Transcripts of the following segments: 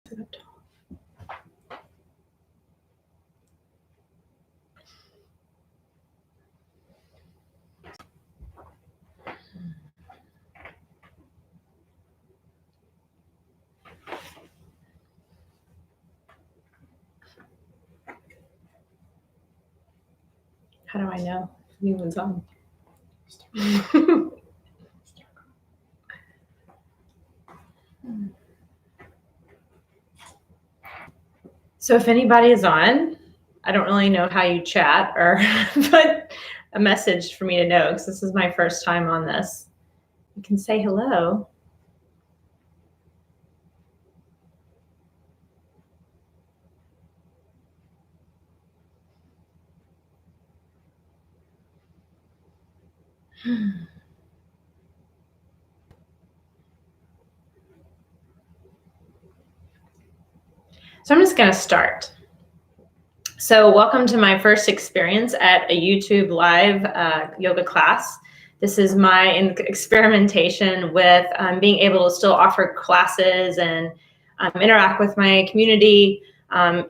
How do I know if anyone's on? So if anybody is on, I don't really know how you chat or put a message for me to know, because this is my first time on this. You can say hello. So I'm just going to start. So welcome to my first experience at a YouTube live yoga class. This is my experimentation with being able to still offer classes and interact with my community,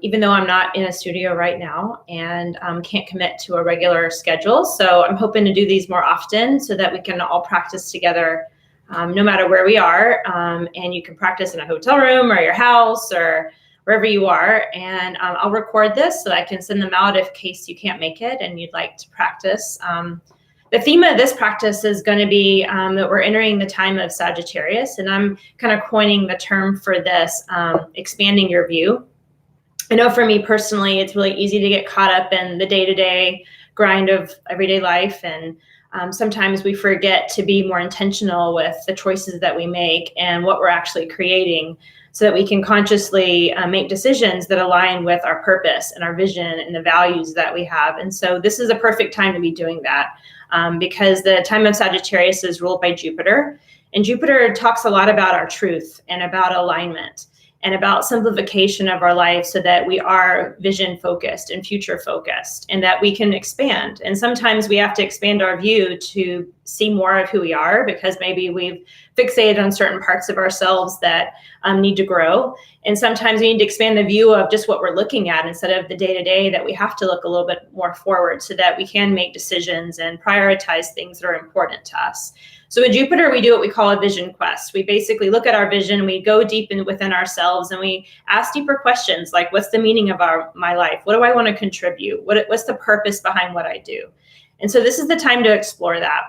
even though I'm not in a studio right now and can't commit to a regular schedule. So I'm hoping to do these more often so that we can all practice together no matter where we are. And you can practice in a hotel room or your house or wherever you are, and I'll record this so I can send them out in case you can't make it and you'd like to practice. The theme of this practice is going to be that we're entering the time of Sagittarius, and I'm kind of coining the term for this, expanding your view. I know for me personally, it's really easy to get caught up in the day-to-day grind of everyday life, and sometimes we forget to be more intentional with the choices that we make and what we're actually creating, so that we can consciously make decisions that align with our purpose and our vision and the values that we have. And so this is a perfect time to be doing that because the time of Sagittarius is ruled by Jupiter. And Jupiter talks a lot about our truth and about alignment and about simplification of our life so that we are vision focused and future focused and that we can expand. And sometimes we have to expand our view to see more of who we are because maybe we've fixated on certain parts of ourselves that need to grow. And sometimes we need to expand the view of just what we're looking at instead of the day-to-day, that we have to look a little bit more forward so that we can make decisions and prioritize things that are important to us. So with Jupiter, we do what we call a vision quest. We basically look at our vision, we go deep within ourselves, and we ask deeper questions like, what's the meaning of my life? What do I want to contribute? What's the purpose behind what I do? And so this is the time to explore that.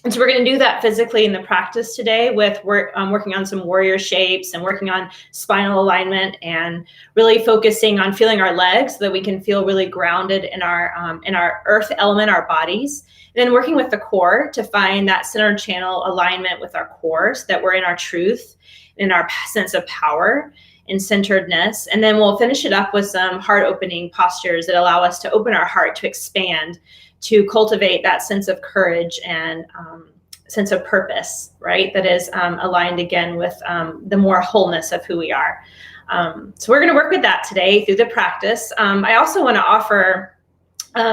And so we're going to do that physically in the practice today with working on some warrior shapes and working on spinal alignment and really focusing on feeling our legs so that we can feel really grounded in our earth element, our bodies. And then working with the core to find that center channel alignment with our core so that we're in our truth, in our sense of power and centeredness. And then we'll finish it up with some heart opening postures that allow us to open our heart to expand, to cultivate that sense of courage and sense of purpose, right? That is aligned again with the more wholeness of who we are. So we're going to work with that today through the practice. I also want to offer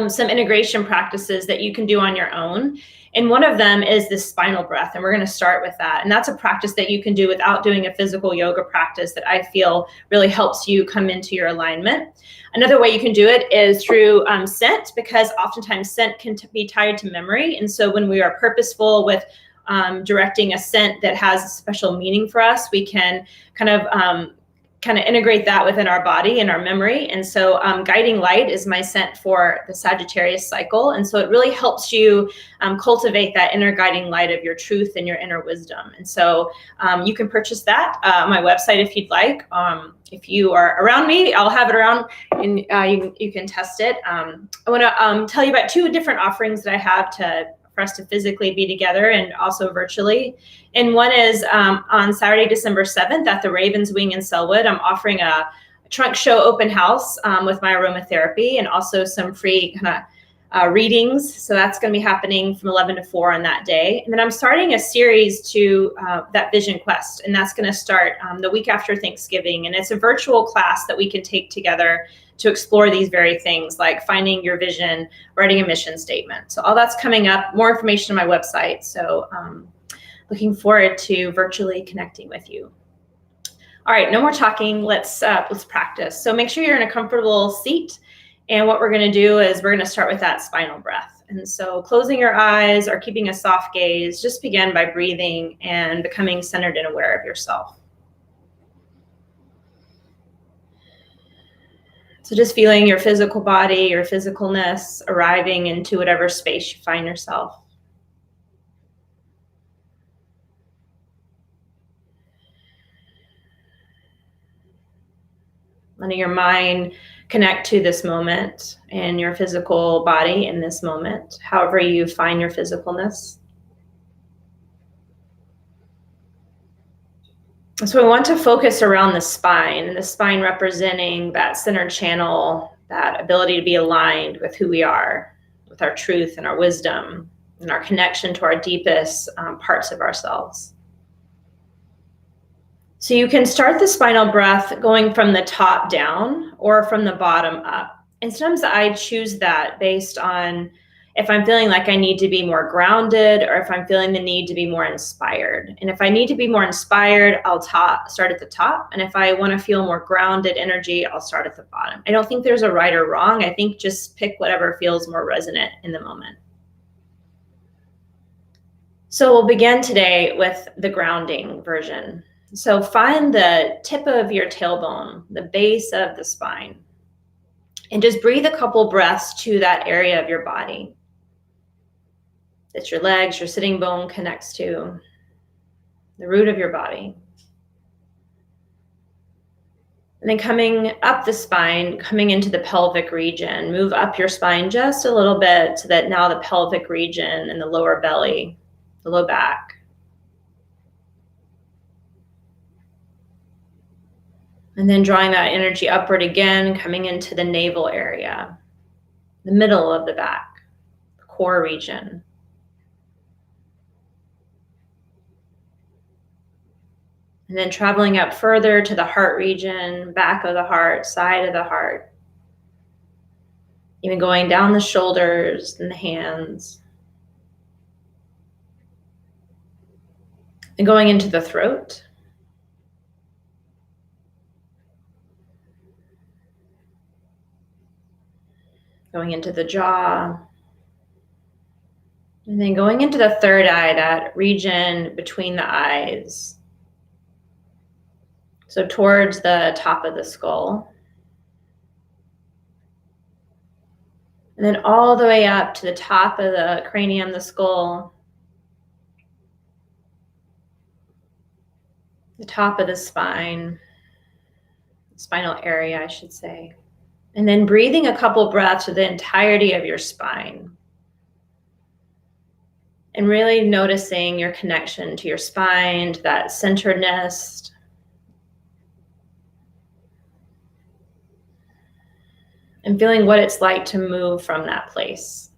some integration practices that you can do on your own. And one of them is this spinal breath. And we're going to start with that. And that's a practice that you can do without doing a physical yoga practice that I feel really helps you come into your alignment. Another way you can do it is through scent, because oftentimes scent can be tied to memory. And so when we are purposeful with directing a scent that has a special meaning for us, we can kind of integrate that within our body and our memory. And so guiding light is my scent for the Sagittarius cycle. And so it really helps you cultivate that inner guiding light of your truth and your inner wisdom. And so you can purchase that on my website if you'd like. If you are around me, I'll have it around and you can test it. I want to tell you about two different offerings that I have for us to physically be together and also virtually. And one is on Saturday, December 7th at the Raven's Wing in Selwood. I'm offering a trunk show open house with my aromatherapy and also some free kind of readings. So that's going to be happening from 11 to 4 on that day. And then I'm starting a series to that Vision Quest, and that's going to start the week after Thanksgiving. And it's a virtual class that we can take together to explore these very things, like finding your vision, writing a mission statement. So all that's coming up, more information on my website. So looking forward to virtually connecting with you. All right, no more talking. Let's practice. So make sure you're in a comfortable seat. And what we're going to do is we're going to start with that spinal breath. And so closing your eyes or keeping a soft gaze, just begin by breathing and becoming centered and aware of yourself. So just feeling your physical body, your physicalness, arriving into whatever space you find yourself. Letting your mind connect to this moment and your physical body in this moment, however you find your physicalness. So we want to focus around the spine representing that center channel, that ability to be aligned with who we are, with our truth and our wisdom and our connection to our deepest parts of ourselves. So you can start the spinal breath going from the top down or from the bottom up. And sometimes I choose that based on if I'm feeling like I need to be more grounded or if I'm feeling the need to be more inspired. And if I need to be more inspired, I'll start at the top. And if I want to feel more grounded energy, I'll start at the bottom. I don't think there's a right or wrong. I think just pick whatever feels more resonant in the moment. So we'll begin today with the grounding version. So find the tip of your tailbone, the base of the spine, and just breathe a couple breaths to that area of your body that your legs, your sitting bone connects to, the root of your body. And then coming up the spine, coming into the pelvic region, move up your spine just a little bit so that now the pelvic region and the lower belly, the low back. And then drawing that energy upward again, coming into the navel area, the middle of the back, the core region. And then traveling up further to the heart region, back of the heart, side of the heart. Even going down the shoulders and the hands. And going into the throat. Going into the jaw. And then going into the third eye, that region between the eyes. So towards the top of the skull. And then all the way up to the top of the cranium, the skull. The top of the spine. Spinal area, I should say. And then breathing a couple breaths to the entirety of your spine. And really noticing your connection to your spine, to that centeredness. And feeling what it's like to move from that place.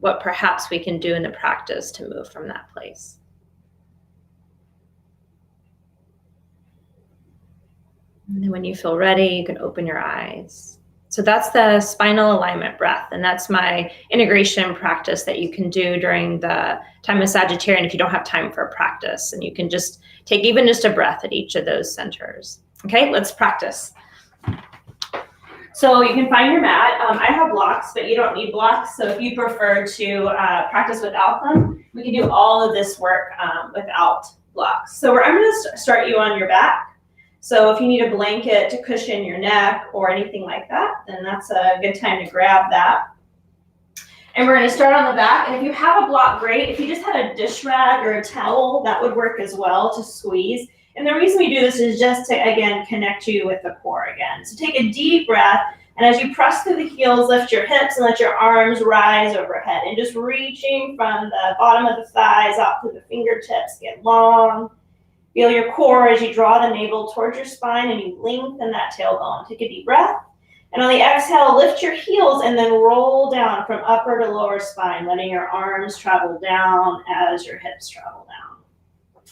What perhaps we can do in the practice to move from that place. And then when you feel ready, you can open your eyes. So that's the spinal alignment breath. And that's my integration practice that you can do during the time of Sagittarius if you don't have time for a practice. And you can just take even just a breath at each of those centers. Okay, let's practice. So you can find your mat. I have blocks, but you don't need blocks. So if you prefer to practice without them, we can do all of this work without blocks. So I'm going to start you on your back. So if you need a blanket to cushion your neck or anything like that, then that's a good time to grab that. And we're going to start on the back. And if you have a block, great. If you just had a dish rag or a towel, that would work as well to squeeze. And the reason we do this is just to, again, connect you with the core again. So take a deep breath. And as you press through the heels, lift your hips and let your arms rise overhead. And just reaching from the bottom of the thighs out through the fingertips, get long. Feel your core as you draw the navel towards your spine and you lengthen that tailbone. Take a deep breath. And on the exhale, lift your heels and then roll down from upper to lower spine, letting your arms travel down as your hips travel down.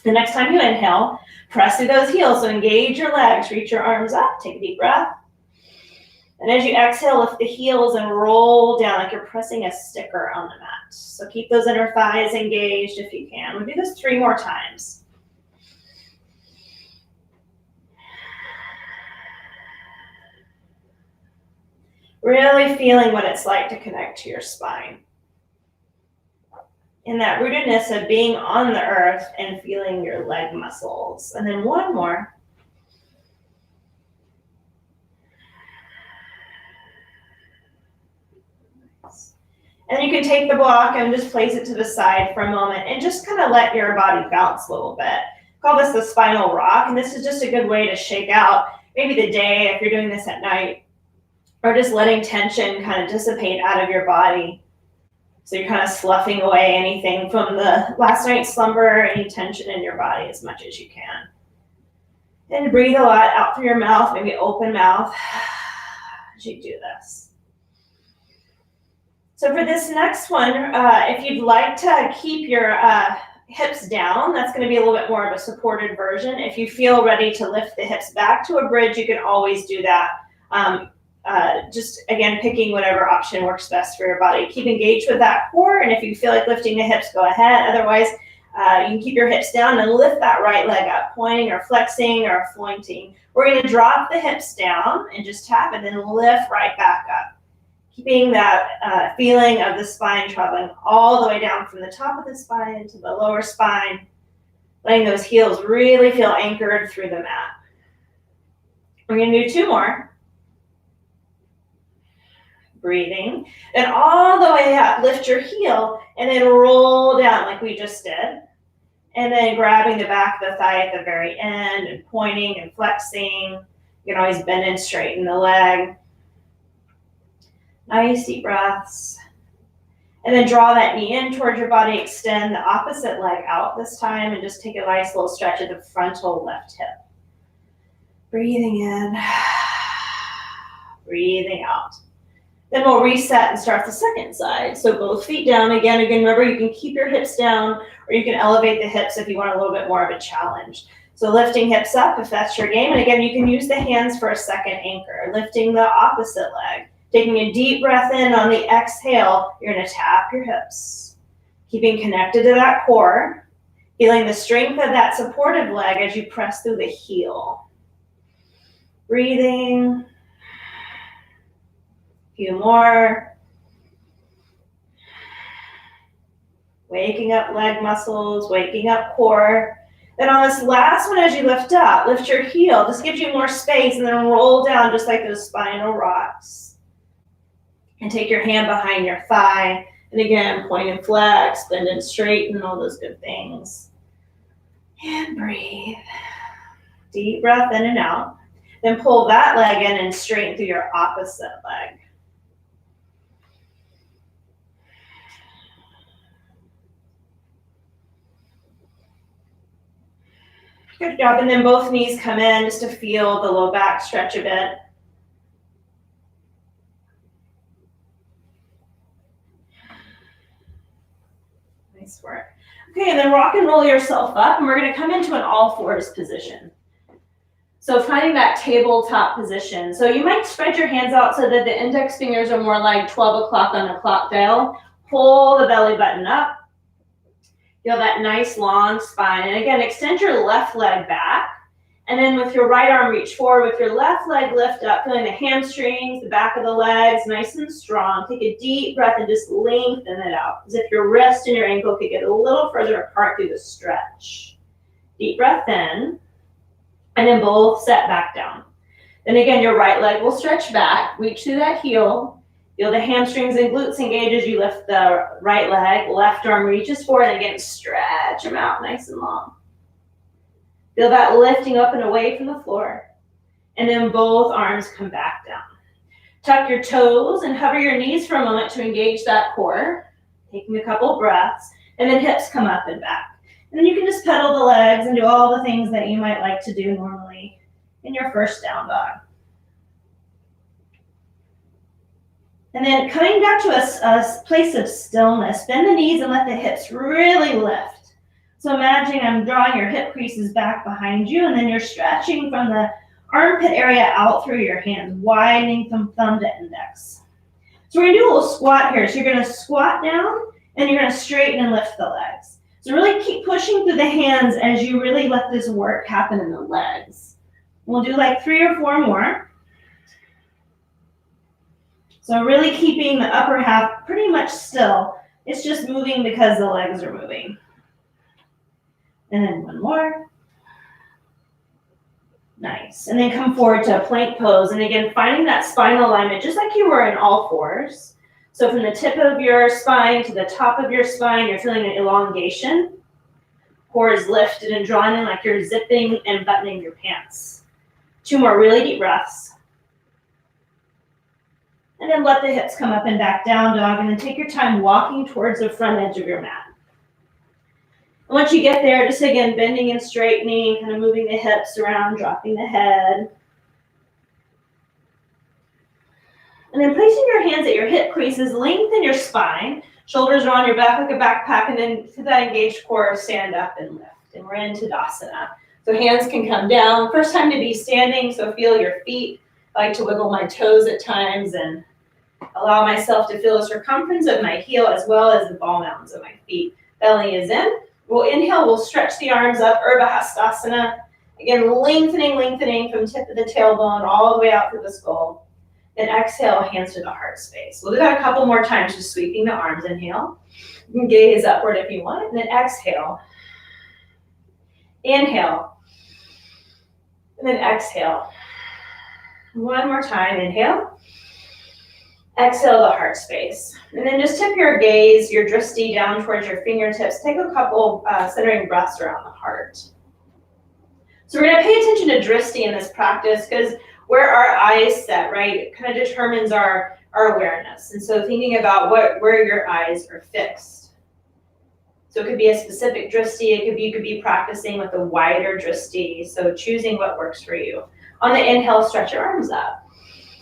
The next time you inhale, press through those heels. So engage your legs, reach your arms up, take a deep breath. And as you exhale, lift the heels and roll down like you're pressing a sticker on the mat. So keep those inner thighs engaged if you can. We'll do this 3 more times. Really feeling what it's like to connect to your spine. In that rootedness of being on the earth and feeling your leg muscles. And then one more. And you can take the block and just place it to the side for a moment and just kind of let your body bounce a little bit. Call this the spinal rock, and this is just a good way to shake out maybe the day if you're doing this at night, or just letting tension kind of dissipate out of your body. So you're kind of sloughing away anything from the last night's slumber, any tension in your body as much as you can. And breathe a lot out through your mouth, maybe open mouth as you do this. So for this next one, if you'd like to keep your hips down, that's going to be a little bit more of a supported version. If you feel ready to lift the hips back to a bridge, you can always do that. Just again, picking whatever option works best for your body. Keep engaged with that core, and if you feel like lifting the hips, go ahead. Otherwise, you can keep your hips down and lift that right leg up, pointing or flexing or pointing. We're going to drop the hips down and just tap and then lift right back up. Keeping that feeling of the spine traveling all the way down from the top of the spine to the lower spine, letting those heels really feel anchored through the mat. We're going to do two more. Breathing. Then all the way up, lift your heel and then roll down like we just did. And then grabbing the back of the thigh at the very end and pointing and flexing. You can always bend and straighten the leg. Nice deep breaths. And then draw that knee in towards your body. Extend the opposite leg out this time and just take a nice little stretch of the frontal left hip. Breathing in. Breathing out. Then we'll reset and start the second side. So both feet down. Again, remember you can keep your hips down or you can elevate the hips if you want a little bit more of a challenge. So lifting hips up if that's your game. And again, you can use the hands for a second anchor. Lifting the opposite leg. Taking a deep breath in on the exhale, you're going to tap your hips. Keeping connected to that core. Feeling the strength of that supportive leg as you press through the heel. Breathing. A few more. Waking up leg muscles, waking up core. Then on this last one, as you lift up, lift your heel. This gives you more space and then roll down just like those spinal rocks. And take your hand behind your thigh. And again, point and flex, bend and straighten, all those good things. And breathe. Deep breath in and out. Then pull that leg in and straighten through your opposite leg. Good job. And then both knees come in just to feel the low back stretch a bit. Nice work. Okay, and then rock and roll yourself up, and we're going to come into an all fours position. So finding that tabletop position. So you might spread your hands out so that the index fingers are more like 12 o'clock on a clock dial. Pull the belly button up. Feel that nice long spine. And again, extend your left leg back. And then with your right arm, reach forward. With your left leg, lift up, feeling the hamstrings, the back of the legs, nice and strong. Take a deep breath and just lengthen it out, as if your wrist and your ankle could get a little further apart through the stretch. Deep breath in, and then both set back down. Then again, your right leg will stretch back, reach through that heel. Feel the hamstrings and glutes engage as you lift the right leg. Left arm reaches forward, and again, stretch them out nice and long. Feel that lifting up and away from the floor. And then both arms come back down. Tuck your toes and hover your knees for a moment to engage that core. Taking a couple breaths. And then hips come up and back. And then you can just pedal the legs and do all the things that you might like to do normally in your first down dog. And then coming back to a place of stillness, bend the knees and let the hips really lift. So imagine I'm drawing your hip creases back behind you, and then you're stretching from the armpit area out through your hands, widening from thumb to index. So we're going to do a little squat here. So you're going to squat down, and you're going to straighten and lift the legs. So really keep pushing through the hands as you really let this work happen in the legs. We'll do like 3 or 4 more. So really keeping the upper half pretty much still. It's just moving because the legs are moving. And then one more. Nice. And then come forward to a plank pose. And again, finding that spinal alignment, just like you were in all fours. So from the tip of your spine to the top of your spine, you're feeling an elongation. Core is lifted and drawn in like you're zipping and buttoning your pants. 2 more really deep breaths. And then let the hips come up and back, down dog, and then take your time walking towards the front edge of your mat. And once you get there, just again, bending and straightening, kind of moving the hips around, dropping the head. And then placing your hands at your hip creases, lengthen your spine. Shoulders are on your back like a backpack, and then to that engaged core, stand up and lift. And we're in Tadasana. So hands can come down. First time to be standing, so feel your feet. I like to wiggle my toes at times and allow myself to feel the circumference of my heel as well as the ball mountains of my feet. Belly is in. We'll inhale, we'll stretch the arms up, Urdhva Hastasana. Again, lengthening from tip of the tailbone all the way out to the skull. Then exhale, hands to the heart space. We'll do that a couple more times, just sweeping the arms. Inhale. You can gaze upward if you want. And then exhale. Inhale. And then exhale. One more time. Inhale. Exhale the heart space. And then just tip your gaze, your drishti down towards your fingertips. Take a couple centering breaths around the heart. So we're going to pay attention to drishti in this practice because where our eyes set, right, kind of determines our awareness. And so thinking about where your eyes are fixed. So it could be a specific drishti. You could be practicing with a wider drishti. So choosing what works for you. On the inhale, stretch your arms up.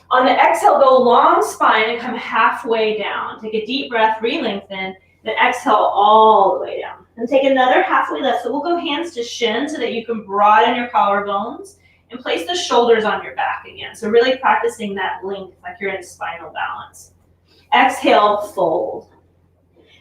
On the exhale, go long spine and come halfway down. Take a deep breath, re-lengthen, then exhale all the way down. And take another halfway lift. So we'll go hands to shin so that you can broaden your collarbones and place the shoulders on your back again. So really practicing that length like you're in spinal balance. Exhale, fold.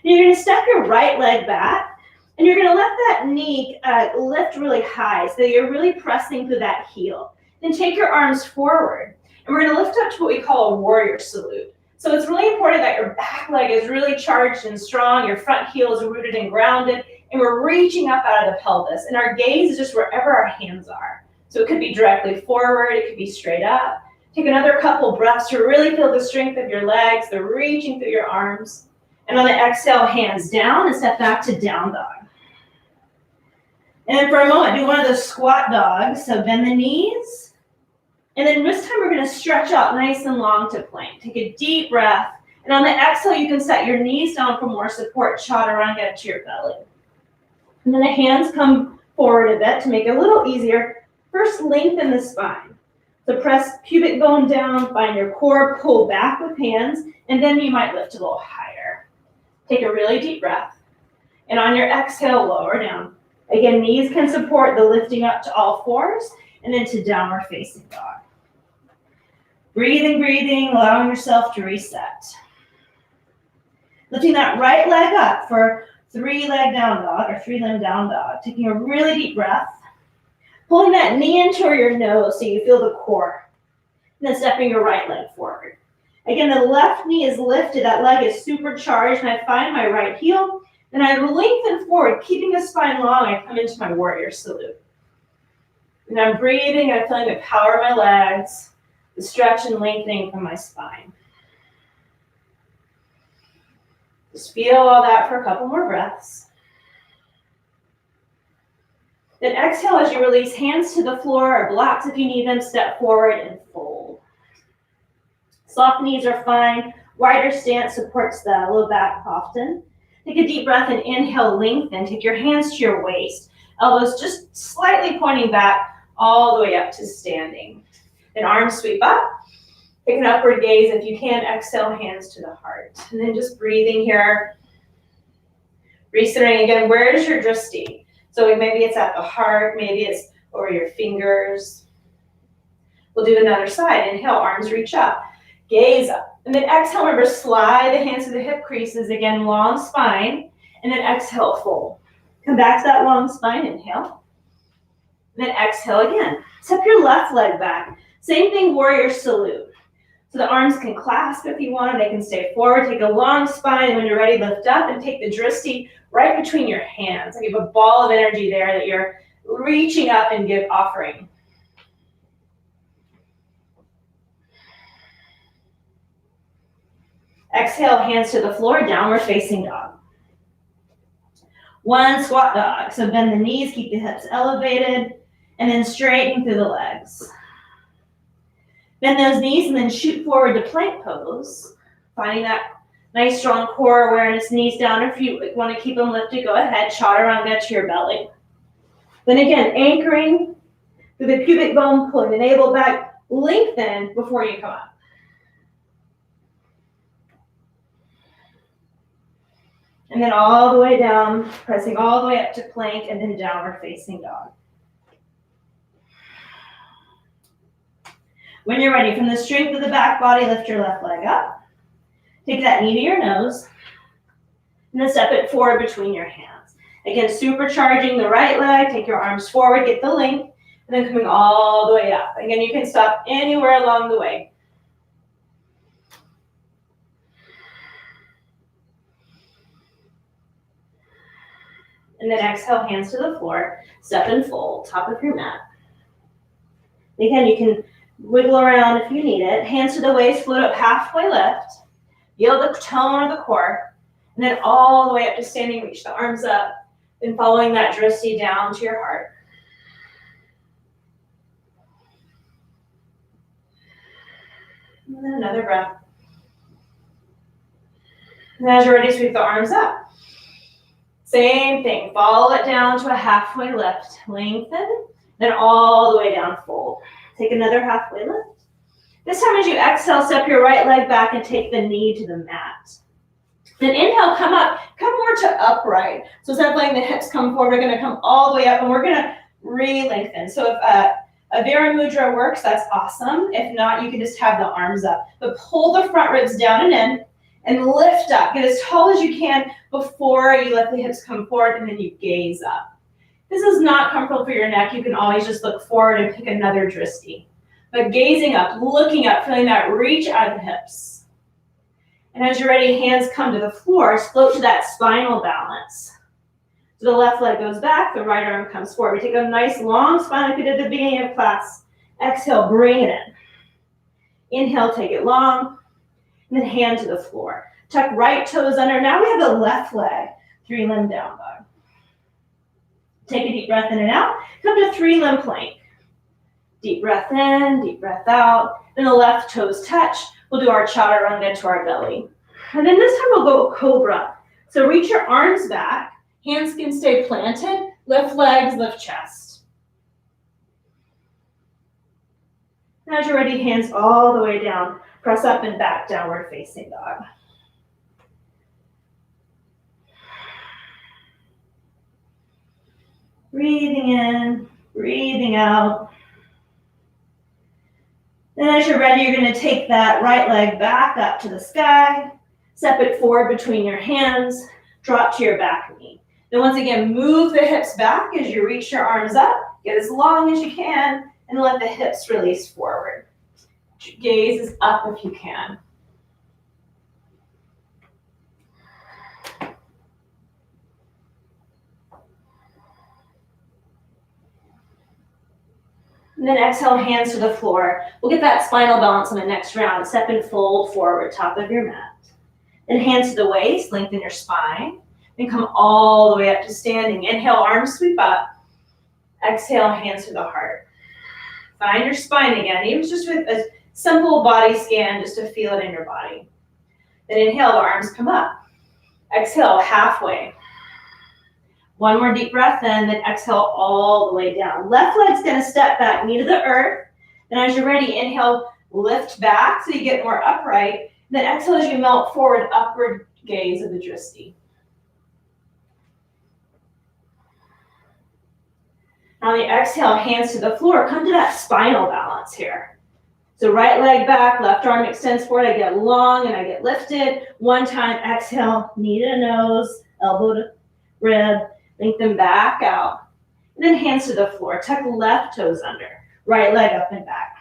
And you're going to step your right leg back and you're going to let that knee lift really high so that you're really pressing through that heel. Then take your arms forward. And we're going to lift up to what we call a warrior salute. So it's really important that your back leg is really charged and strong, your front heel is rooted and grounded, and we're reaching up out of the pelvis. And our gaze is just wherever our hands are. So it could be directly forward, it could be straight up. Take another couple breaths to really feel the strength of your legs, the reaching through your arms. And on the exhale, hands down and step back to down dog. And then for a moment, do one of those squat dogs. So bend the knees. And then this time we're going to stretch out nice and long to plank. Take a deep breath. And on the exhale, you can set your knees down for more support. Chaturanga to your belly. And then the hands come forward a bit to make it a little easier. First, lengthen the spine. So press pubic bone down, find your core, pull back with hands, and then you might lift a little higher. Take a really deep breath. And on your exhale, lower down. Again, knees can support the lifting up to all fours, and then to downward facing dog. Breathing, allowing yourself to reset. Lifting that right leg up for 3-leg down dog or 3-limb down dog. Taking a really deep breath. Pulling that knee into your nose so you feel the core. And then stepping your right leg forward. Again, the left knee is lifted. That leg is supercharged. And I find my right heel. Then I lengthen forward, keeping the spine long. I come into my warrior salute. And I'm breathing, I'm feeling the power of my legs, the stretch and lengthening from my spine. Just feel all that for a couple more breaths. Then exhale as you release hands to the floor or blocks if you need them, step forward and fold. Soft knees are fine. Wider stance supports the low back often. Take a deep breath and inhale, lengthen. Take your hands to your waist. Elbows just slightly pointing back all the way up to standing. Then arms sweep up. Take an upward gaze. If you can, exhale, hands to the heart. And then just breathing here. Recentering again, where is your drishti? So maybe it's at the heart, maybe it's over your fingers. We'll do another side. Inhale, arms reach up. Gaze up. And then exhale, remember, slide the hands to the hip creases. Again, long spine. And then exhale, fold. Come back to that long spine. Inhale. And then exhale again. Step your left leg back. Same thing, warrior salute. So the arms can clasp if you want, or they can stay forward. Take a long spine, and when you're ready, lift up and take the drishti right between your hands. Like you have a ball of energy there that you're reaching up and offering. Exhale, hands to the floor, downward facing dog. One squat dog. So bend the knees, keep the hips elevated, and then straighten through the legs. Bend those knees and then shoot forward to plank pose. Finding that nice strong core awareness, knees down. If you want to keep them lifted, go ahead, chaturanga to your belly. Then again, anchoring through the pubic bone, pulling the navel back, lengthen before you come up. And then all the way down, pressing all the way up to plank, and then downward facing dog. When you're ready, from the strength of the back body, lift your left leg up. Take that knee to your nose. And then step it forward between your hands. Again, supercharging the right leg. Take your arms forward, get the length, and then coming all the way up. Again, you can stop anywhere along the way. And then exhale, hands to the floor. Step and fold, top of your mat. Again, you can wiggle around if you need it. Hands to the waist, float up halfway lift. Feel the tone of the core. And then all the way up to standing, reach the arms up. Then following that drishti down to your heart. And then another breath. And as you're ready, sweep the arms up. Same thing, follow it down to a halfway lift. Lengthen, then all the way down, fold. Take another halfway lift. This time as you exhale, step your right leg back and take the knee to the mat. Then inhale, come up, come more to upright. So instead of letting the hips come forward, we're gonna come all the way up and we're gonna re-lengthen. So if a Vira Mudra works, that's awesome. If not, you can just have the arms up. But pull the front ribs down and in and lift up. Get as tall as you can before you let the hips come forward and then you gaze up. This is not comfortable for your neck. You can always just look forward and pick another drishti. But gazing up, looking up, feeling that reach out of the hips. And as you're ready, hands come to the floor, float to that spinal balance. So the left leg goes back, the right arm comes forward. We take a nice long spine like we did at the beginning of class. Exhale, bring it in. Inhale, take it long. And then hand to the floor. Tuck right toes under. Now we have the left leg, 3-limb down dog. Take a deep breath in and out. Come to 3-limb plank. Deep breath in, deep breath out. Then the left toes touch. We'll do our chaturanga to our belly. And then this time we'll go cobra. So reach your arms back. Hands can stay planted. Lift legs, lift chest. And as you're ready, hands all the way down. Press up and back, downward facing dog. Breathing in, breathing out. Then as you're ready, you're going to take that right leg back up to the sky. Step it forward between your hands. Drop to your back knee. Then once again, move the hips back as you reach your arms up. Get as long as you can and let the hips release forward. Gaze is up if you can. And then exhale, hands to the floor. We'll get that spinal balance on the next round. Step and fold forward, top of your mat. Then hands to the waist, lengthen your spine. Then come all the way up to standing. Inhale, arms sweep up. Exhale, hands to the heart. Find your spine again, even just with a simple body scan, just to feel it in your body. Then inhale, the arms come up. Exhale, halfway. One more deep breath in, then exhale all the way down. Left leg's gonna step back, knee to the earth. Then as you're ready, inhale, lift back so you get more upright. Then exhale as you melt forward, upward gaze of the drishti. On the exhale, hands to the floor, come to that spinal balance here. So right leg back, left arm extends forward. I get long and I get lifted. One time, exhale, knee to nose, elbow to rib, lengthen back out. And then hands to the floor, tuck left toes under, right leg up and back.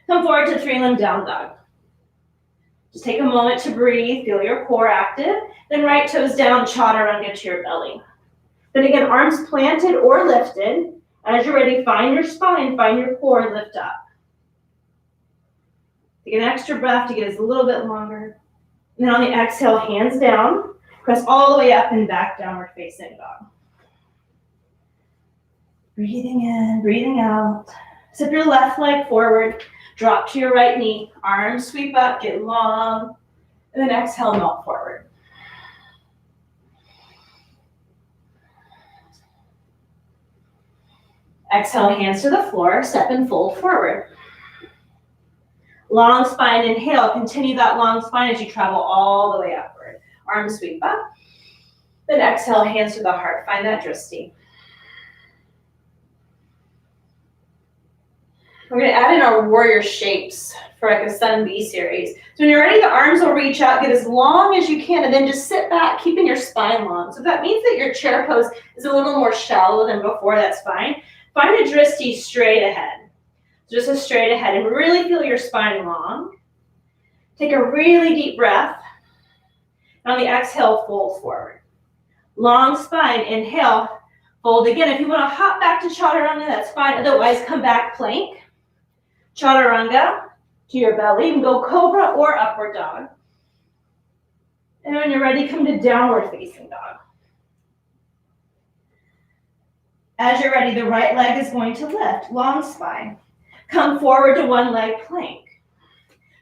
Come forward to three-limb down dog. Just take a moment to breathe, feel your core active, then right toes down, chaturanga to your belly. Then again, arms planted or lifted. As you're ready, find your spine, find your core, lift up. Take an extra breath to get us a little bit longer. And then on the exhale, hands down, press all the way up and back, downward facing dog. Breathing in, breathing out. Step your left leg forward, drop to your right knee, arms sweep up, get long, and then exhale, melt forward. Exhale, hands to the floor, step and fold forward. Long spine, inhale, continue that long spine as you travel all the way upward. Arms sweep up. Then exhale, hands to the heart, find that drishti. We're gonna add in our warrior shapes for like a Sun B series. So when you're ready, the arms will reach out, get as long as you can, and then just sit back, keeping your spine long. So if that means that your chair pose is a little more shallow than before, that's fine. Find a drishti straight ahead. So just a straight ahead and really feel your spine long. Take a really deep breath. And on the exhale, fold forward. Long spine, inhale, fold again. If you want to hop back to chaturanga, that's fine. Otherwise, come back plank. Chaturanga to your belly. You can go cobra or upward dog. And when you're ready, come to downward facing dog. As you're ready, the right leg is going to lift, long spine. Come forward to one leg plank.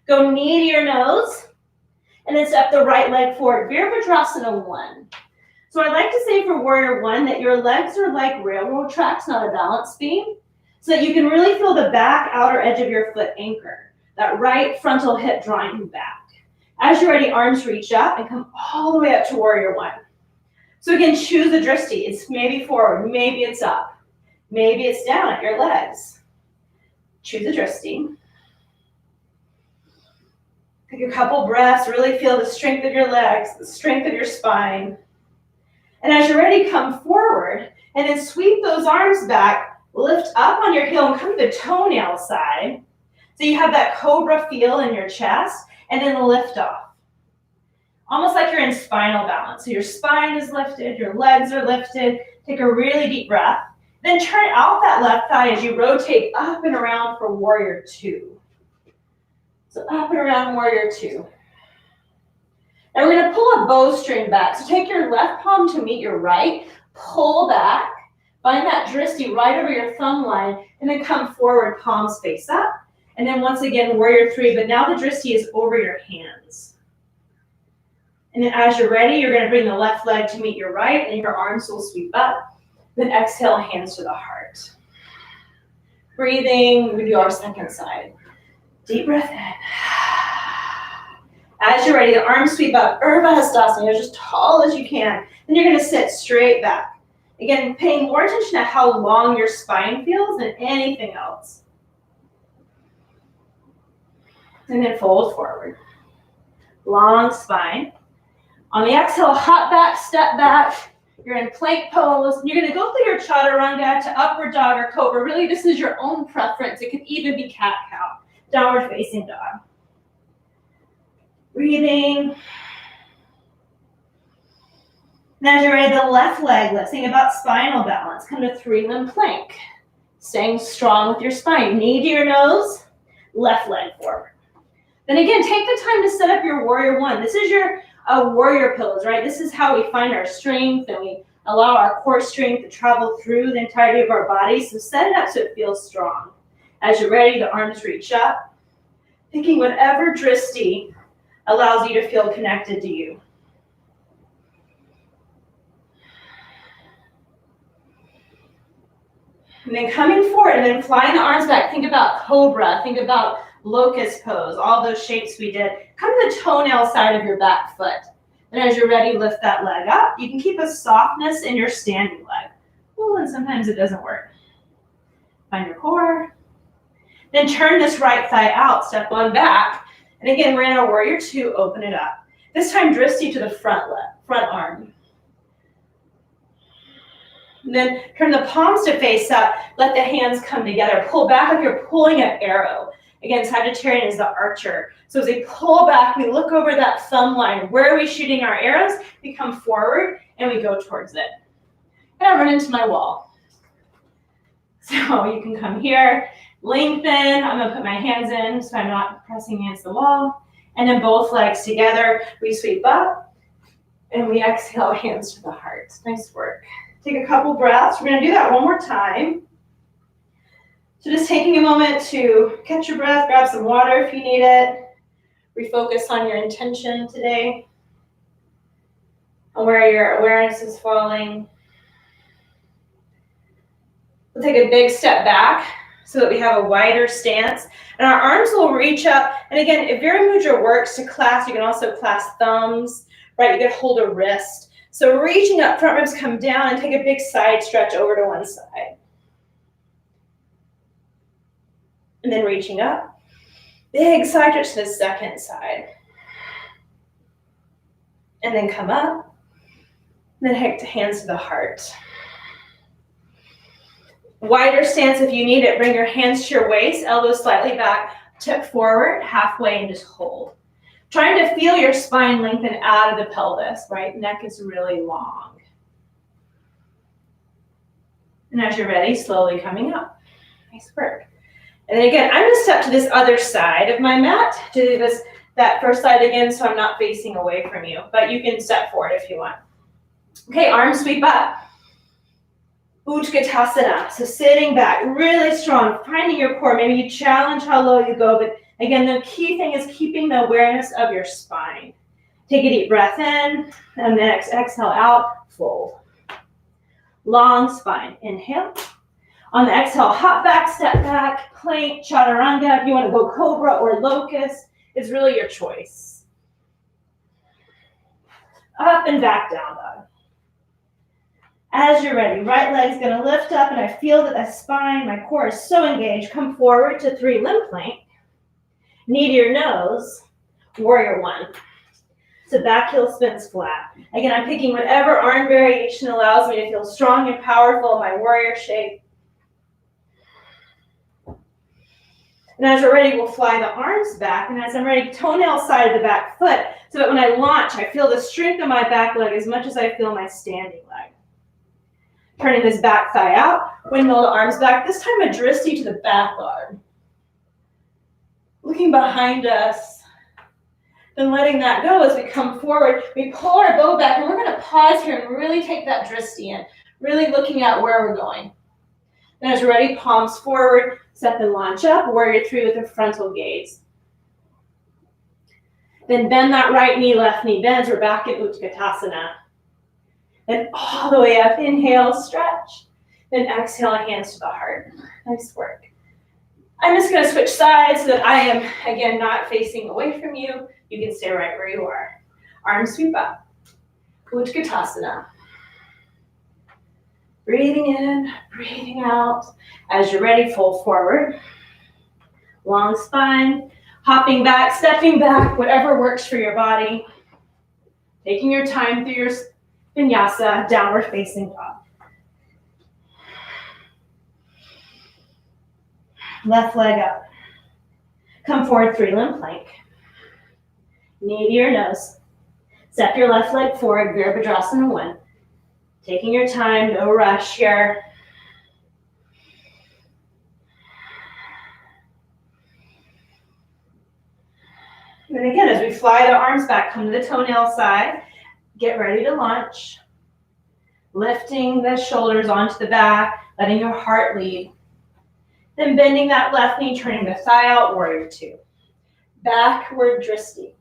Go knee to your nose, and then step the right leg forward. Virabhadrasana 1. So I like to say for warrior 1 that your legs are like railroad tracks, not a balance beam, so that you can really feel the back outer edge of your foot anchor, that right frontal hip drawing you back. As you're ready, arms reach up and come all the way up to warrior 1. So again, choose a drishti. It's maybe forward, maybe it's up, maybe it's down at your legs. Choose a drishti. Take a couple breaths, really feel the strength of your legs, the strength of your spine. And as you're ready, come forward and then sweep those arms back, lift up on your heel and come to the toenail side. So you have that cobra feel in your chest and then lift off. Almost like you're in spinal balance. So your spine is lifted, your legs are lifted. Take a really deep breath. Then turn out that left thigh as you rotate up and around for warrior 2. So up and around warrior 2. Now we're gonna pull a bowstring back. So take your left palm to meet your right, pull back, find that drishti right over your thumb line, and then come forward, palms face up. And then once again, warrior 3, but now the drishti is over your hands. And then as you're ready, you're gonna bring the left leg to meet your right, and your arms will sweep up. Then exhale, hands to the heart. Breathing, we do our second side. Deep breath in. As you're ready, the arms sweep up, Urdhva Hastasana, you're as tall as you can. Then you're gonna sit straight back. Again, paying more attention to how long your spine feels than anything else. And then fold forward. Long spine. On the exhale, hop back, step back. You're in plank pose. You're gonna go through your chaturanga to upward dog or cobra. Really, this is your own preference. It could even be cat-cow, downward facing dog. Breathing. Now as you're ready, the left leg lifts. Think about spinal balance. Come to three-limb plank. Staying strong with your spine. Knee to your nose, left leg forward. Then again, take the time to set up your warrior 1. This is your warrior pose, right? This is how we find our strength and we allow our core strength to travel through the entirety of our body. So set it up so it feels strong. As you're ready, the arms reach up, picking whatever drishti allows you to feel connected to you. And then coming forward and then flying the arms back. Think about cobra, think about locust pose, all those shapes we did. Come to the toenail side of your back foot. And as you're ready, lift that leg up. You can keep a softness in your standing leg. Ooh, and sometimes it doesn't work. Find your core. Then turn this right thigh out, step on back. And again, we're in our warrior 2, open it up. This time, drishti to the front leg, front arm. And then turn the palms to face up, let the hands come together. Pull back like you're pulling an arrow. Again, Sagittarian is the archer. So as we pull back, we look over that thumb line. Where are we shooting our arrows? We come forward and we go towards it. And I run into my wall. So you can come here, lengthen. I'm gonna put my hands in so I'm not pressing against the wall. And then both legs together, we sweep up and we exhale, hands to the heart. Nice work. Take a couple breaths. We're gonna do that one more time. So just taking a moment to catch your breath, grab some water if you need it. Refocus on your intention today, on where your awareness is falling. We'll take a big step back so that we have a wider stance. And our arms will reach up. And again, if Vira Mudra works to clasp, you can also clasp thumbs, right? You can hold a wrist. So reaching up, front ribs come down, and take a big side stretch over to one side. And then reaching up, big side stretch to the second side. And then come up, and then hands to the heart. Wider stance if you need it. Bring your hands to your waist, elbows slightly back, tip forward, halfway, and just hold. Trying to feel your spine lengthen out of the pelvis, right? Neck is really long. And as you're ready, slowly coming up. Nice work. And then again, I'm gonna step to this other side of my mat to do that first side again so I'm not facing away from you, but you can step forward if you want. Okay, arms sweep up. Utkatasana, so sitting back, really strong, finding your core. Maybe you challenge how low you go, but again, the key thing is keeping the awareness of your spine. Take a deep breath in, and then exhale out, fold. Long spine, inhale. On the exhale, hop back, step back, plank, chaturanga. If you want to go cobra or locust, it's really your choice. Up and back, down dog. As you're ready, right leg's gonna lift up, and I feel that the spine, my core is so engaged. Come forward to 3 limb plank. Knee to your nose, warrior 1. So back heel spins flat. Again, I'm picking whatever arm variation allows me to feel strong and powerful in my warrior shape. And as we're ready, we'll fly the arms back. And as I'm ready, toenail side of the back foot, so that when I launch, I feel the strength of my back leg as much as I feel my standing leg. Turning this back thigh out, windmill the arms back, this time a dristi to the back arm. Looking behind us, then letting that go as we come forward. We pull our bow back, and we're gonna pause here and really take that dristi in, really looking at where we're going. Then as we're ready, palms forward, step and launch up, warrior 3 with a frontal gaze. Then bend that right knee, left knee bends, we're back in Utkatasana. Then all the way up, inhale, stretch. Then exhale, hands to the heart. Nice work. I'm just gonna switch sides so that I am, again, not facing away from you. You can stay right where you are. Arms sweep up. Utkatasana. Breathing in, breathing out. As you're ready, fold forward. Long spine, hopping back, stepping back, whatever works for your body. Taking your time through your vinyasa, downward facing dog. Left leg up. Come forward, 3 limb plank. Knee to your nose. Step your left leg forward, Virabhadrasana 1. Taking your time, no rush here. And again, as we fly the arms back, come to the toenail side. Get ready to launch. Lifting the shoulders onto the back, letting your heart lead. Then bending that left knee, turning the thigh out, warrior 2. Backward dristi.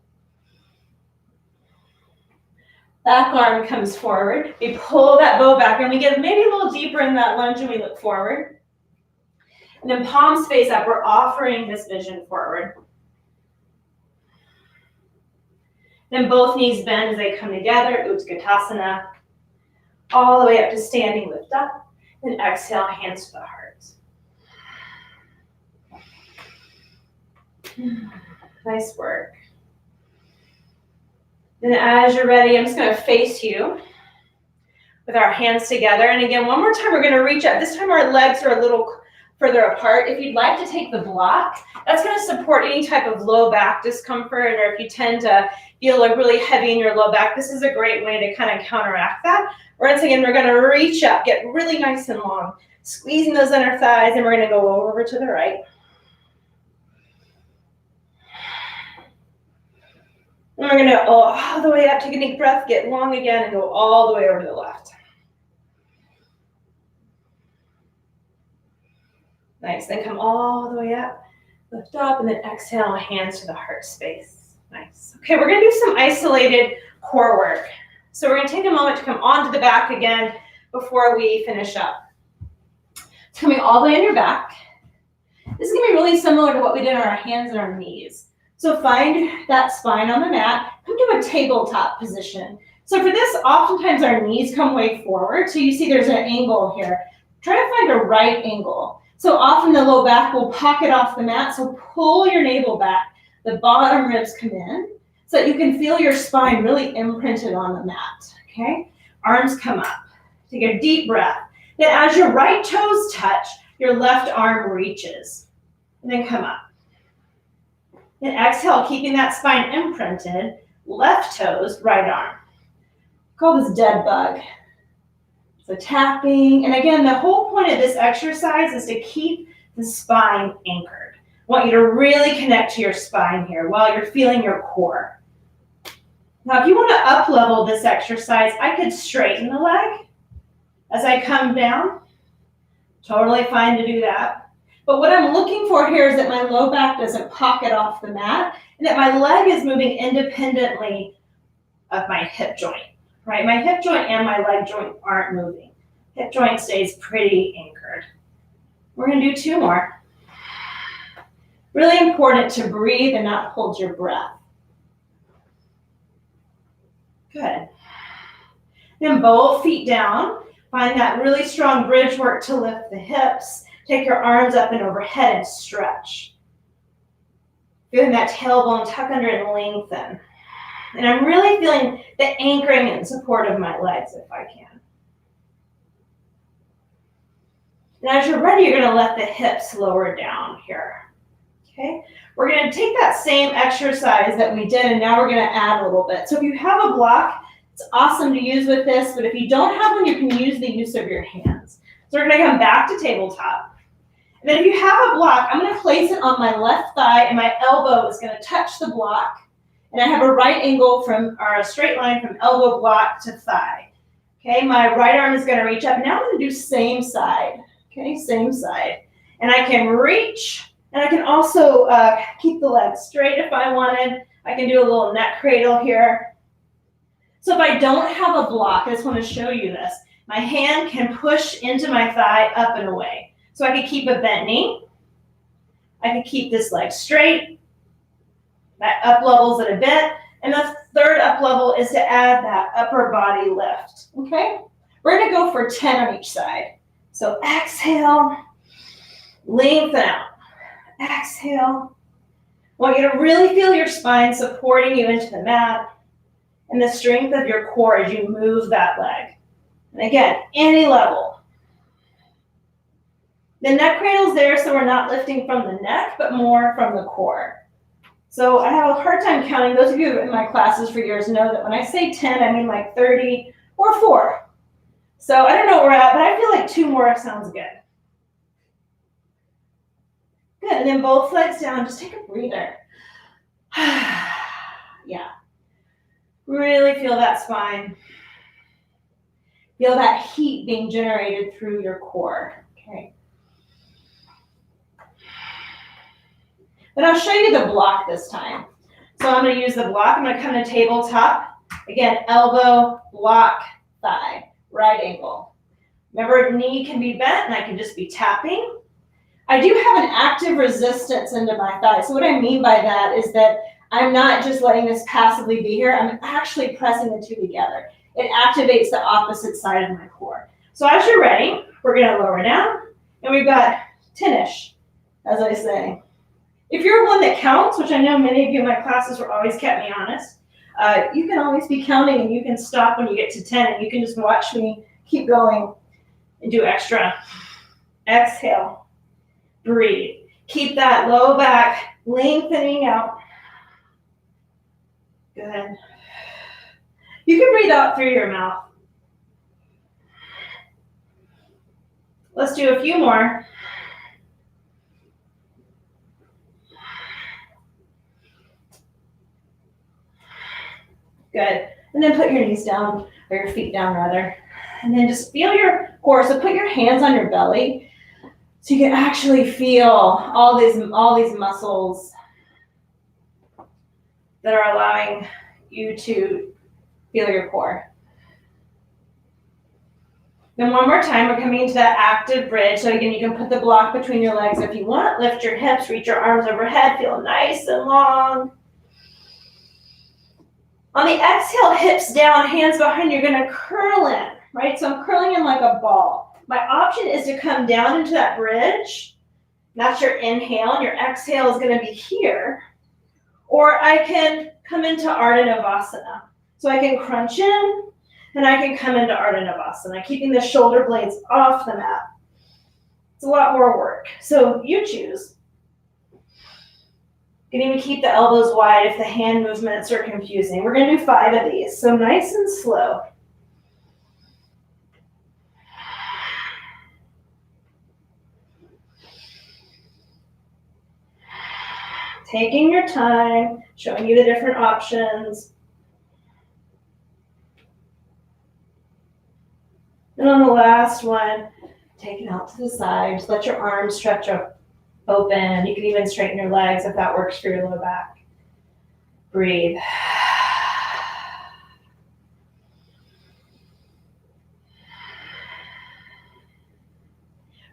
Back arm comes forward. We pull that bow back, and we get maybe a little deeper in that lunge, and we look forward. And then palms face up. We're offering this vision forward. Then both knees bend as they come together, Utkatasana. All the way up to standing, lift up. Then exhale, hands to the heart. Nice work. Then as you're ready, I'm just going to face you with our hands together. And again, one more time, we're going to reach up. This time our legs are a little further apart. If you'd like to take the block, that's going to support any type of low back discomfort, or if you tend to feel like really heavy in your low back, this is a great way to kind of counteract that. Once again, we're going to reach up, get really nice and long, squeezing those inner thighs, and we're going to go over to the right. And we're going to go all the way up, take a deep breath, get long again, and go all the way over to the left. Nice, then come all the way up, lift up, and then exhale, hands to the heart space. Nice. Okay, we're going to do some isolated core work. So we're going to take a moment to come onto the back again before we finish up. It's coming all the way on your back. This is going to be really similar to what we did on our hands and our knees. So find that spine on the mat, come to a tabletop position. So for this, oftentimes our knees come way forward. So you see there's an angle here. Try to find a right angle. So often the low back will pocket off the mat. So pull your navel back. The bottom ribs come in so that you can feel your spine really imprinted on the mat. Okay? Arms come up. Take a deep breath. Then as your right toes touch, your left arm reaches. And then come up. Then exhale, keeping that spine imprinted. Left toes, right arm. Call this dead bug. So tapping. And again, the whole point of this exercise is to keep the spine anchored. I want you to really connect to your spine here while you're feeling your core. Now, if you want to up-level this exercise, I could straighten the leg as I come down. Totally fine to do that. But what I'm looking for here is that my low back doesn't pocket off the mat and that my leg is moving independently of my hip joint, right? My hip joint and my leg joint aren't moving. Hip joint stays pretty anchored. We're going to do 2 more. Really important to breathe and not hold your breath. Good. Then both feet down. Find that really strong bridge work to lift the hips. Take your arms up and overhead and stretch. Feeling that tailbone tuck under and lengthen. And I'm really feeling the anchoring and support of my legs if I can. And as you're ready, you're going to let the hips lower down here. Okay? We're going to take that same exercise that we did, and now we're going to add a little bit. So if you have a block, it's awesome to use with this, but if you don't have one, you can use the use of your hands. So we're going to come back to tabletop. And then if you have a block, I'm going to place it on my left thigh, and my elbow is going to touch the block. And I have a right angle or a straight line from elbow block to thigh. Okay, my right arm is going to reach up. Now I'm going to do same side. Okay, same side. And I can reach, and I can also keep the leg straight if I wanted. I can do a little neck cradle here. So if I don't have a block, I just want to show you this. My hand can push into my thigh up and away. So I can keep a bent knee. I can keep this leg straight. That up levels it a bit. And the third up level is to add that upper body lift. Okay? We're going to go for 10 on each side. So exhale, lengthen out. Exhale. I want you to really feel your spine supporting you into the mat and the strength of your core as you move that leg. And again, any level. The neck cradle's there, so we're not lifting from the neck, but more from the core. So I have a hard time counting. Those of you in my classes for years know that when I say 10, I mean like 30 or 4. So I don't know where we're at, but I feel like 2 more sounds good. Good, and then both legs down. Just take a breather. Yeah. Really feel that spine. Feel that heat being generated through your core. Okay. Then I'll show you the block this time. So I'm going to use the block. I'm going to come to tabletop. Again, elbow, block, thigh, right angle. Remember, knee can be bent and I can just be tapping. I do have an active resistance into my thigh. So what I mean by that is that I'm not just letting this passively be here. I'm actually pressing the 2 together. It activates the opposite side of my core. So as you're ready, we're going to lower down. And we've got 10-ish, as I say. If you're one that counts, which I know many of you in my classes were always kept me honest, you can always be counting and you can stop when you get to 10 and you can just watch me keep going and do extra. Exhale. Breathe. Keep that low back lengthening out. Good. You can breathe out through your mouth. Let's do a few more. Good. And then put your knees down, or your feet down rather. And then just feel your core. So put your hands on your belly so you can actually feel all these muscles that are allowing you to feel your core. Then one more time, we're coming into that active bridge. So again, you can put the block between your legs if you want. Lift your hips, reach your arms overhead, feel nice and long. On the exhale, hips down, hands behind, you're gonna curl in, right? So I'm curling in like a ball. My option is to come down into that bridge. That's your inhale, and your exhale is gonna be here. Or I can come into Ardha Navasana. So I can crunch in, and I can come into Ardha Navasana, keeping the shoulder blades off the mat. It's a lot more work. So you choose. You can even keep the elbows wide if the hand movements are confusing. We're going to do 5 of these, so nice and slow. Taking your time, showing you the different options. And on the last one, take it out to the side. Just let your arms stretch up. Open. You can even straighten your legs if that works for your low back. Breathe.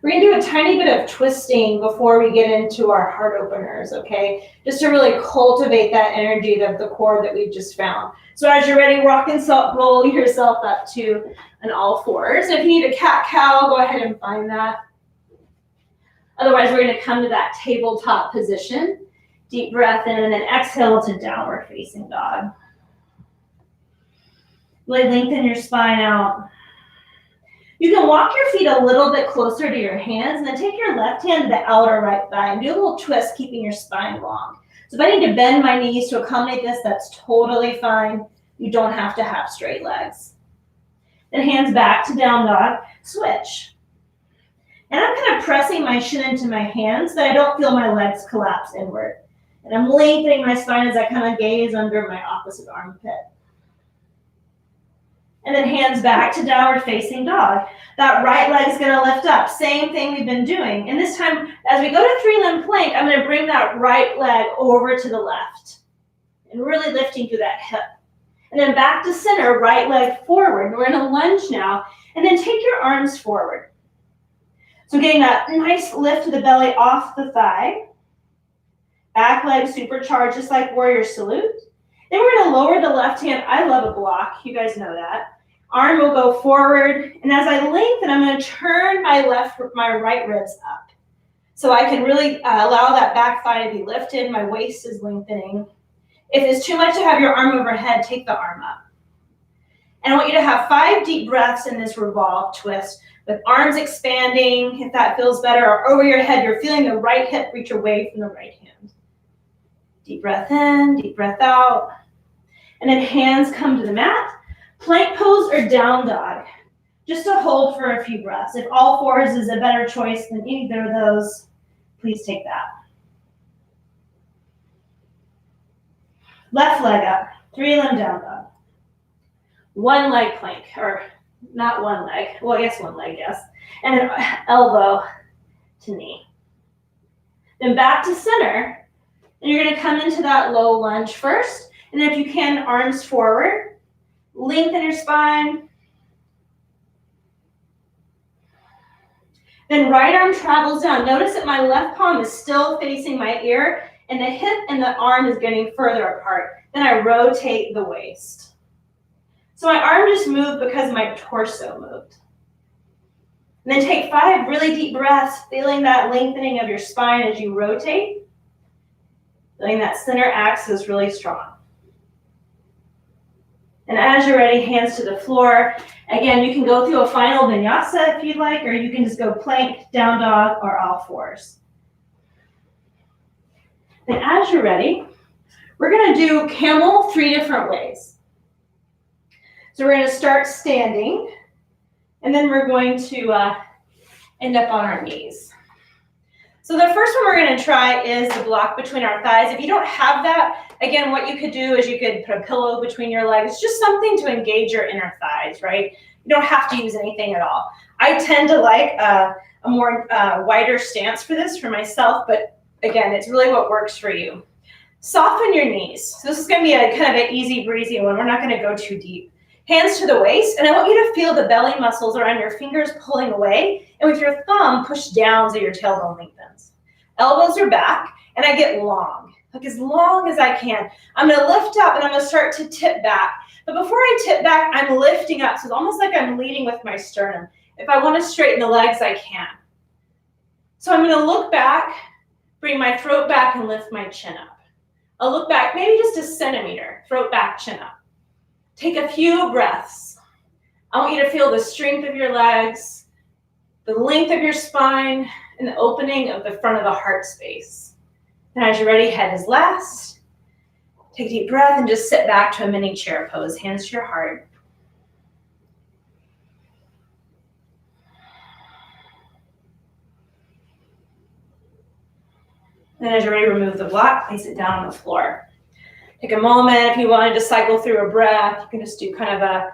We're going to do a tiny bit of twisting before we get into our heart openers, okay? Just to really cultivate that energy of the core that we've just found. So as you're ready, rock and roll yourself up to an all fours. If you need a cat-cow, go ahead and find that. Otherwise, we're going to come to that tabletop position. Deep breath in, and then exhale to downward facing dog. Really lengthen your spine out. You can walk your feet a little bit closer to your hands, and then take your left hand to the outer right thigh and do a little twist, keeping your spine long. So if I need to bend my knees to accommodate this, that's totally fine. You don't have to have straight legs. Then hands back to down dog. Switch. And I'm kind of pressing my shin into my hands so that I don't feel my legs collapse inward. And I'm lengthening my spine as I kind of gaze under my opposite armpit. And then hands back to downward facing dog. That right leg is going to lift up. Same thing we've been doing. And this time, as we go to 3-limb plank, I'm going to bring that right leg over to the left. And really lifting through that hip. And then back to center, right leg forward. We're in a lunge now. And then take your arms forward. So getting that nice lift to the belly off the thigh. Back leg supercharged, just like warrior salute. Then we're going to lower the left hand. I love a block. You guys know that. Arm will go forward. And as I lengthen, I'm going to turn my right ribs up. So I can really allow that back thigh to be lifted. My waist is lengthening. If it's too much to have your arm overhead, take the arm up. And I want you to have 5 deep breaths in this revolve twist, with arms expanding, if that feels better, or over your head, you're feeling the right hip reach away from the right hand. Deep breath in, deep breath out. And then hands come to the mat. Plank pose or down dog. Just to hold for a few breaths. If all fours is a better choice than either of those, please take that. Left leg up, 3-limb down dog. 1 leg plank, or not 1 leg, well, I guess 1 leg, yes. And an elbow to knee. Then back to center, and you're gonna come into that low lunge first, and then if you can, arms forward, lengthen your spine. Then right arm travels down. Notice that my left palm is still facing my ear, and the hip and the arm is getting further apart. Then I rotate the waist. So my arm just moved because my torso moved. And then take 5 really deep breaths, feeling that lengthening of your spine as you rotate. Feeling that center axis really strong. And as you're ready, hands to the floor. Again, you can go through a final vinyasa if you'd like, or you can just go plank, down dog, or all fours. And as you're ready, we're going to do camel 3 different ways. So we're going to start standing, and then we're going to end up on our knees. So the first one we're going to try is the block between our thighs. If you don't have that, again, what you could do is you could put a pillow between your legs, just something to engage your inner thighs, right? You don't have to use anything at all. I tend to like a more wider stance for this for myself, but again, it's really what works for you. Soften your knees. So this is going to be a kind of an easy breezy one. We're not going to go too deep. Hands to the waist, and I want you to feel the belly muscles around your fingers pulling away, and with your thumb, push down so your tailbone lengthens. Elbows are back, and I get long, like as long as I can. I'm going to lift up, and I'm going to start to tip back. But before I tip back, I'm lifting up, so it's almost like I'm leading with my sternum. If I want to straighten the legs, I can. So I'm going to look back, bring my throat back, and lift my chin up. I'll look back, maybe just a centimeter, throat back, chin up. Take a few breaths. I want you to feel the strength of your legs, the length of your spine, and the opening of the front of the heart space. And as you're ready, head is last. Take a deep breath and just sit back to a mini chair pose, hands to your heart. And as you're ready, remove the block, place it down on the floor. Take a moment, if you wanted to cycle through a breath, you can just do kind of a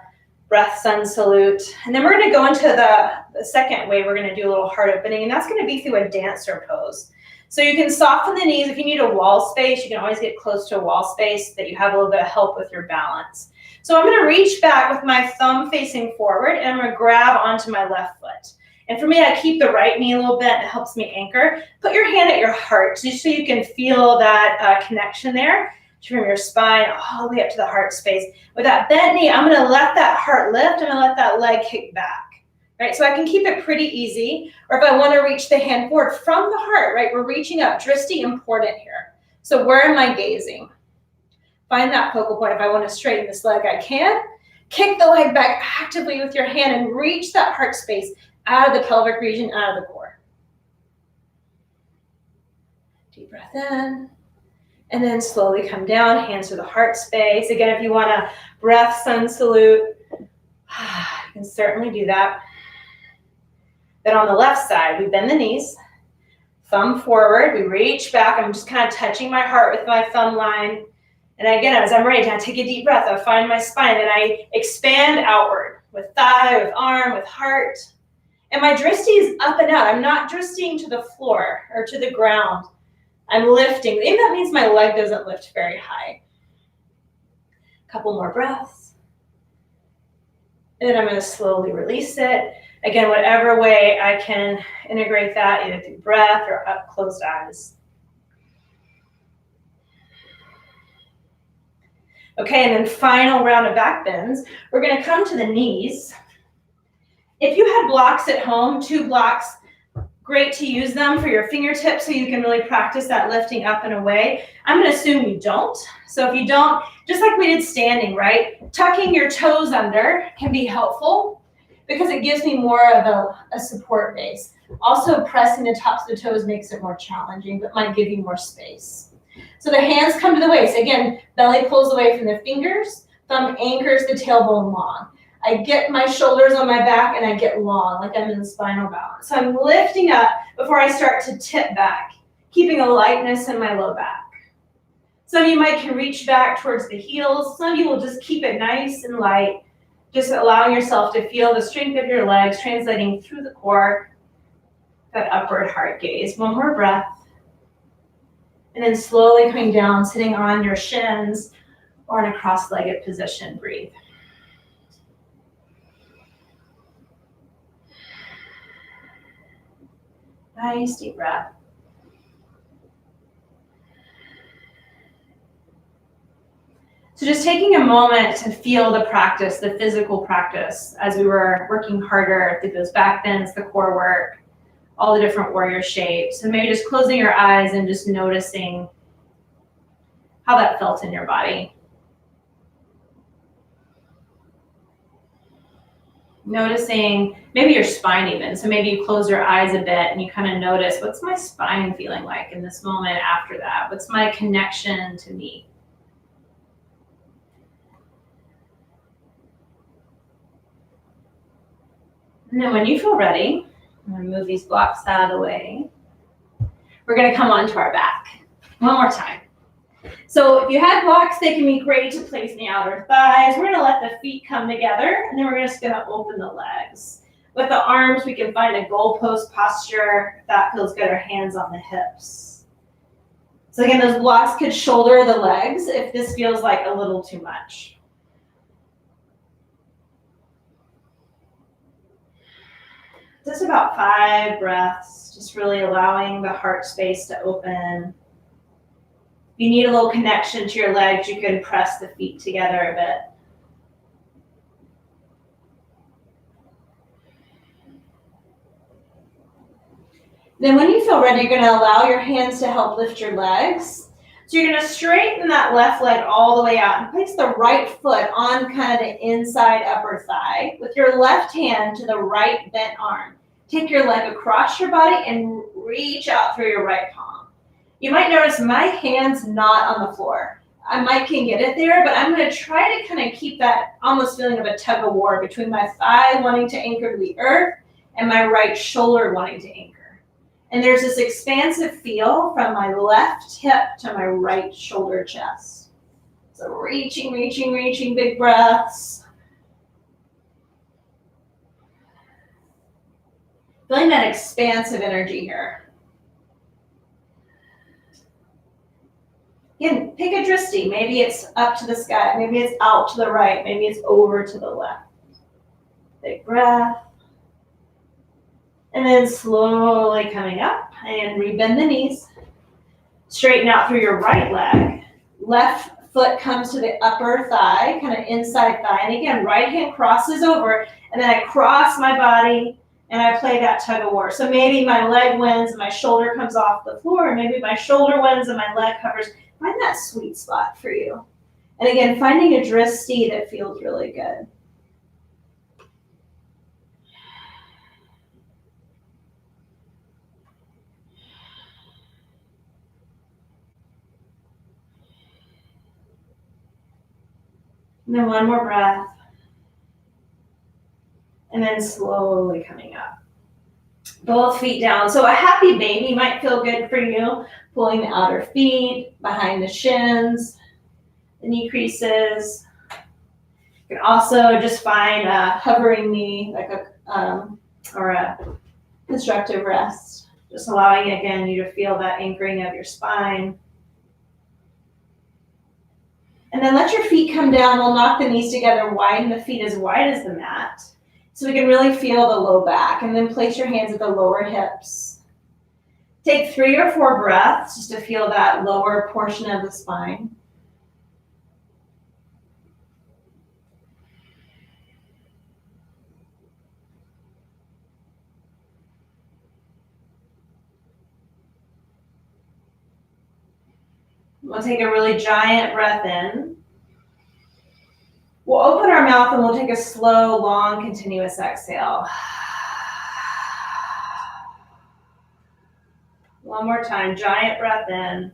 breath sun salute. And then we're going to go into the second way. We're going to do a little heart opening, and that's going to be through a dancer pose. So you can soften the knees. If you need a wall space, you can always get close to a wall space so that you have a little bit of help with your balance. So I'm going to reach back with my thumb facing forward, and I'm going to grab onto my left foot. And for me, I keep the right knee a little bit. It helps me anchor. Put your hand at your heart just so you can feel that connection there from your spine all the way up to the heart space. With that bent knee, I'm going to let that heart lift. I'm going to let that leg kick back. Right, so I can keep it pretty easy. Or if I want to reach the hand forward from the heart, right, we're reaching up. Drishti, important here. So where am I gazing? Find that focal point. If I want to straighten this leg, I can. Kick the leg back actively with your hand and reach that heart space out of the pelvic region, out of the core. Deep breath in. And then slowly come down, hands to the heart space. Again, if you want a breath sun salute, you can certainly do that. Then on the left side, we bend the knees, thumb forward, we reach back. I'm just kind of touching my heart with my thumb line. And again, as I'm ready, I take a deep breath. I find my spine, and I expand outward with thigh, with arm, with heart. And my drishti is up and out. I'm not drishtiing to the floor or to the ground. I'm lifting. Maybe that means my leg doesn't lift very high. A couple more breaths. And then I'm going to slowly release it. Again, whatever way I can integrate that, either through breath or up closed eyes. Okay, and then final round of back bends. We're going to come to the knees. If you had blocks at home, 2 blocks, great to use them for your fingertips so you can really practice that lifting up and away. I'm going to assume you don't. So if you don't, just like we did standing, right? Tucking your toes under can be helpful because it gives me more of a support base. Also, pressing the tops of the toes makes it more challenging, but might give you more space. So the hands come to the waist. Again, belly pulls away from the fingers. Thumb anchors the tailbone long. I get my shoulders on my back and I get long, like I'm in the spinal balance. So I'm lifting up before I start to tip back, keeping a lightness in my low back. Some of you might can reach back towards the heels. Some of you will just keep it nice and light, just allowing yourself to feel the strength of your legs translating through the core, that upward heart gaze. One more breath. And then slowly coming down, sitting on your shins or in a cross-legged position. Breathe. Nice deep breath. So just taking a moment to feel the practice, the physical practice, as we were working harder through those back bends, the core work, all the different warrior shapes. And maybe just closing your eyes and just noticing how that felt in your body. Noticing maybe your spine even. So maybe you close your eyes a bit and you kind of notice, what's my spine feeling like in this moment after that? What's my connection to me? And then when you feel ready, I'm going to move these blocks out of the way. We're going to come onto our back. One more time. So if you had blocks, they can be great to place in the outer thighs. We're going to let the feet come together, and then we're just going to open the legs. With the arms, we can find a goalpost posture. If that feels good, our hands on the hips. So again, those blocks could shoulder the legs if this feels like a little too much. Just about 5 breaths, just really allowing the heart space to open. If you need a little connection to your legs, you can press the feet together a bit. Then when you feel ready, you're going to allow your hands to help lift your legs. So you're going to straighten that left leg all the way out and place the right foot on kind of the inside upper thigh with your left hand to the right bent arm. Take your leg across your body and reach out through your right palm. You might notice my hand's not on the floor. I might can get it there, but I'm going to try to kind of keep that almost feeling of a tug of war between my thigh wanting to anchor to the earth and my right shoulder wanting to anchor. And there's this expansive feel from my left hip to my right shoulder chest. So reaching, big breaths. Feeling that expansive energy here. Again, pick a drishti. Maybe it's up to the sky. Maybe it's out to the right. Maybe it's over to the left. Big breath. And then slowly coming up and rebend the knees. Straighten out through your right leg. Left foot comes to the upper thigh, kind of inside thigh. And again, right hand crosses over. And then I cross my body and I play that tug of war. So maybe my leg wins and my shoulder comes off the floor. Maybe my shoulder wins and my leg hovers. Find that sweet spot for you. And again, finding a drishti that feels really good. And then one more breath. And then slowly coming up. Both feet down. So a happy baby might feel good for you. Pulling the outer feet, behind the shins, the knee creases. You can also just find a hovering knee, like or a constructive rest. Just allowing, again, you to feel that anchoring of your spine. And then let your feet come down. We'll knock the knees together, widen the feet as wide as the mat. So we can really feel the low back. And then place your hands at the lower hips. Take 3 or 4 breaths just to feel that lower portion of the spine. We'll take a really giant breath in. We'll open our mouth and we'll take a slow, long, continuous exhale. One more time, giant breath in.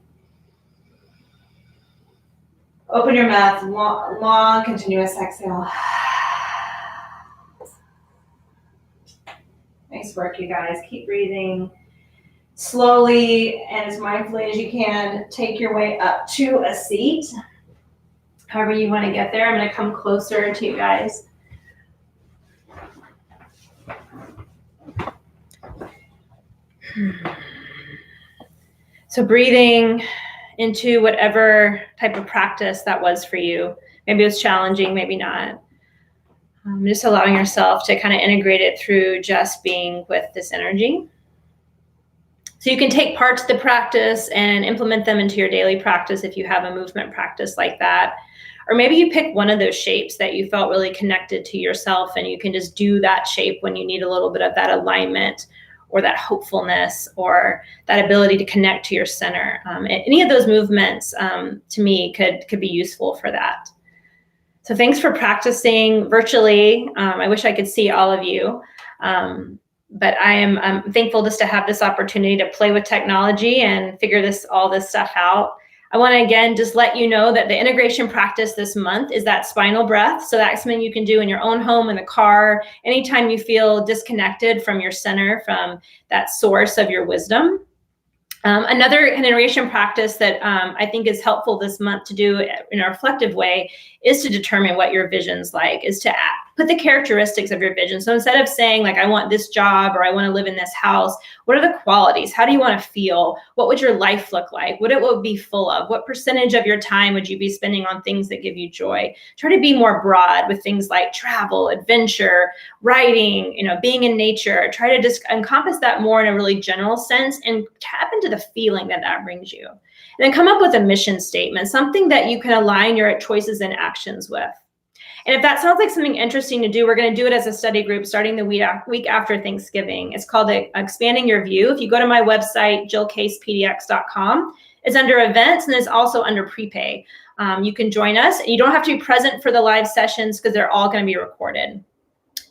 Open your mouth, long, continuous exhale. Nice work, you guys. Keep breathing slowly and as mindfully as you can. Take your way up to a seat. However you want to get there. I'm going to come closer to you guys. So breathing into whatever type of practice that was for you. Maybe it was challenging, maybe not. Just allowing yourself to kind of integrate it through just being with this energy. So you can take parts of the practice and implement them into your daily practice if you have a movement practice like that. Or maybe you pick one of those shapes that you felt really connected to yourself and you can just do that shape when you need a little bit of that alignment or that hopefulness or that ability to connect to your center. Any of those movements to me could be useful for that. So thanks for practicing virtually. I wish I could see all of you. But I'm thankful just to have this opportunity to play with technology and figure all this stuff out. I want to again just let you know that the integration practice this month is that spinal breath. So that's something you can do in your own home, in the car, anytime you feel disconnected from your center, from that source of your wisdom. Another integration practice that I think is helpful this month to do in a reflective way is to determine what your vision's like, is to put the characteristics of your vision. So instead of saying like, I want this job or I want to live in this house, what are the qualities? How do you want to feel? What would your life look like? What it would be full of? What percentage of your time would you be spending on things that give you joy? Try to be more broad with things like travel, adventure, writing, being in nature. Try to just encompass that more in a really general sense and tap into the feeling that brings you. And then come up with a mission statement, something that you can align your choices and actions with. And if that sounds like something interesting to do, we're going to do it as a study group starting the week after Thanksgiving. It's called Expanding Your View. If you go to my website, jillcasepdx.com, it's under events and it's also under prepay. You can join us. You don't have to be present for the live sessions because they're all going to be recorded.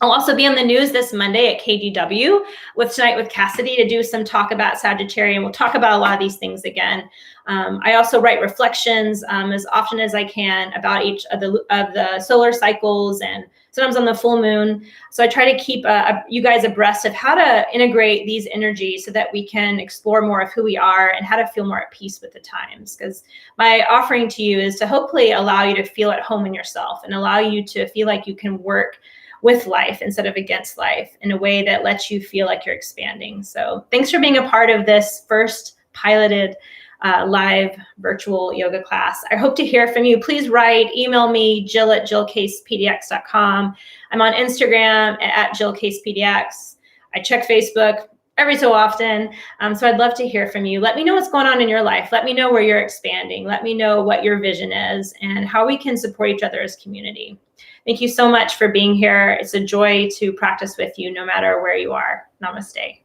I'll also be on the news this Monday at KDW with Tonight with Cassidy to do some talk about Sagittarius, and we'll talk about a lot of these things again. I also write reflections as often as I can about each of the solar cycles and sometimes on the full moon. So I try to keep you guys abreast of how to integrate these energies so that we can explore more of who we are and how to feel more at peace with the times. Because my offering to you is to hopefully allow you to feel at home in yourself and allow you to feel like you can work with life instead of against life in a way that lets you feel like you're expanding. So thanks for being a part of this first piloted live virtual yoga class. I hope to hear from you. Please email me, jill@jillcasepdx.com. I'm on Instagram at jillcasepdx. I check Facebook every so often. So I'd love to hear from you. Let me know what's going on in your life. Let me know where you're expanding. Let me know what your vision is and how we can support each other as community. Thank you so much for being here. It's a joy to practice with you no matter where you are. Namaste.